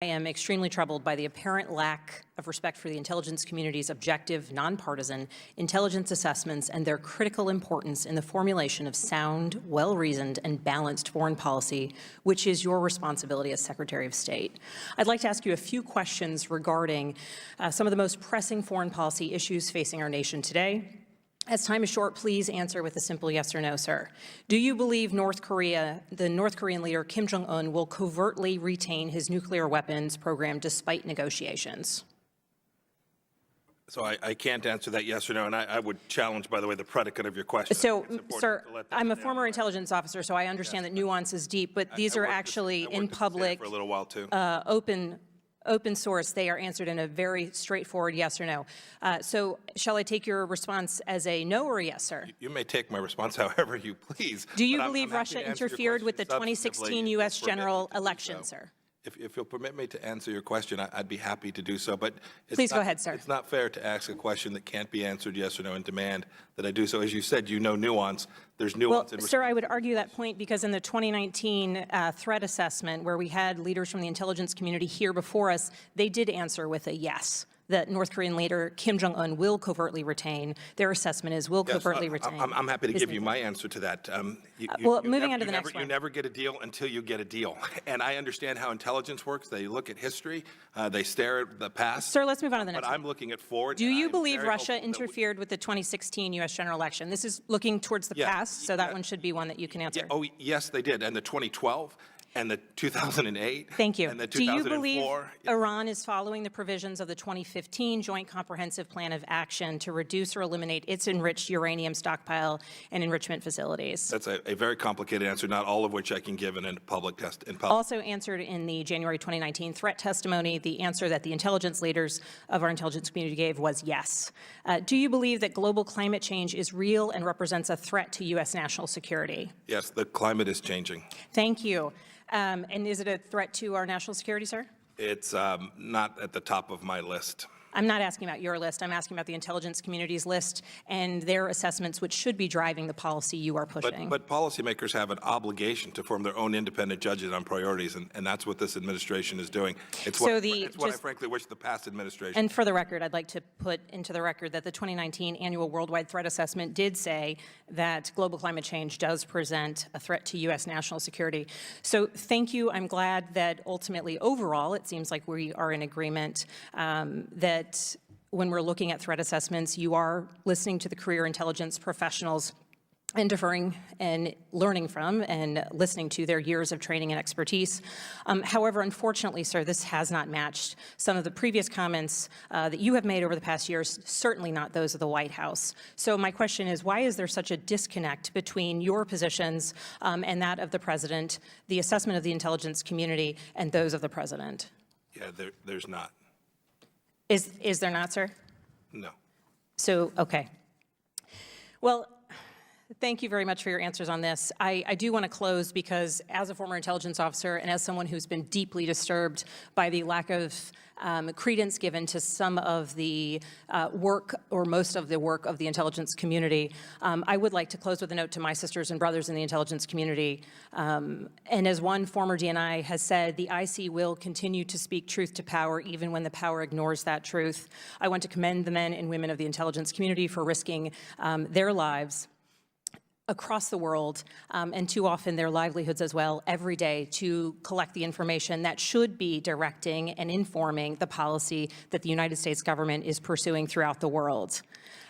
I am extremely troubled by the apparent lack of respect for the intelligence community's objective, nonpartisan intelligence assessments and their critical importance in the formulation of sound, well-reasoned, and balanced foreign policy, which is your responsibility as Secretary of State. I'd like to ask you a few questions regarding some of the most pressing foreign policy issues facing our nation today. As time is short, please answer with a simple yes or no, sir. Do you believe the North Korean leader Kim Jong-un will covertly retain his nuclear weapons program despite negotiations? So I can't answer that yes or no, and I would challenge, by the way, the predicate of your question. So, sir, I'm a former intelligence officer, so I understand that nuance is deep, but these are actually in public, for a little while too. open source. They are answered in a very straightforward yes or no. So shall I take your response as a no or a yes, sir? You may take my response however you please. Do you believe Russia interfered with the 2016 U.S. general election, sir? If you'll permit me to answer your question, I'd be happy to do so. But please go ahead, sir. It's not fair to ask a question that can't be answered yes or no and demand that I do so. As you said, you know nuance. There's nuance. Well, sir, I would argue that point because in the 2019 threat assessment, where we had leaders from the intelligence community here before us, they did answer with a yes. That North Korean leader Kim Jong-un will covertly retain. Their assessment is will covertly retain. I'm happy to give you my answer to that. Moving on to the next one. You never get a deal until you get a deal. And I understand how intelligence works. They look at history. They stare at the past. Sir, let's move on to the next one. But I'm looking at forward. Do you believe Russia interfered with the 2016 U.S. general election? This is looking towards the past, so that one should be one that you can answer. Oh, yes, they did. And the 2012. And the 2008. Thank you. And the 2004. Do you believe Iran is following the provisions of the 2015 Joint Comprehensive Plan of Action to reduce or eliminate its enriched uranium stockpile and enrichment facilities? That's a very complicated answer, not all of which I can give in a public test. Also answered in the January 2019 threat testimony, the answer that the intelligence leaders of our intelligence community gave was yes. Do you believe that global climate change is real and represents a threat to U.S. national security? Yes, the climate is changing. Thank you. And is it a threat to our national security, sir? It's not at the top of my list. I'm not asking about your list. I'm asking about the intelligence community's list and their assessments, which should be driving the policy you are pushing. But policymakers have an obligation to form their own independent judgment on priorities, and that's what this administration is doing. It's what I frankly wish the past administration. And for the record, I'd like to put into the record that the 2019 annual worldwide threat assessment did say that global climate change does present a threat to U.S. national security. So thank you. I'm glad that ultimately, overall, it seems like we are in agreement that when we're looking at threat assessments, you are listening to the career intelligence professionals and deferring and learning from and listening to their years of training and expertise. However, unfortunately, sir, this has not matched some of the previous comments that you have made over the past years, certainly not those of the White House. So my question is, why is there such a disconnect between your positions and that of the President, the assessment of the intelligence community, and those of the President? Yeah, there's not. Is there not, sir? No. So, okay. Well, thank you very much for your answers on this. I do want to close because as a former intelligence officer and as someone who's been deeply disturbed by the lack of credence given to some of the work or most of the work of the intelligence community, I would like to close with a note to my sisters and brothers in the intelligence community. And as one former DNI has said, the IC will continue to speak truth to power even when the power ignores that truth. I want to commend the men and women of the intelligence community for risking their lives across the world, and too often their livelihoods as well, every day to collect the information that should be directing and informing the policy that the United States government is pursuing throughout the world.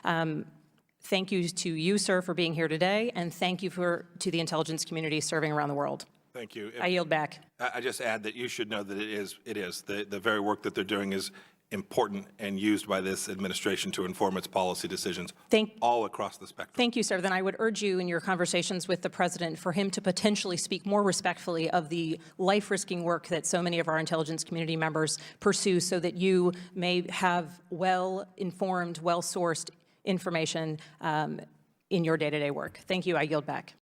Thank you to you, sir, for being here today, and thank you to the intelligence community serving around the world. Thank you. I yield back. I just add that you should know that it is. The very work that they're doing is important and used by this administration to inform its policy decisions all across the spectrum. Thank you, sir. Then I would urge you in your conversations with the President for him to potentially speak more respectfully of the life-risking work that so many of our intelligence community members pursue so that you may have well-informed, well-sourced information in your day-to-day work. Thank you. I yield back.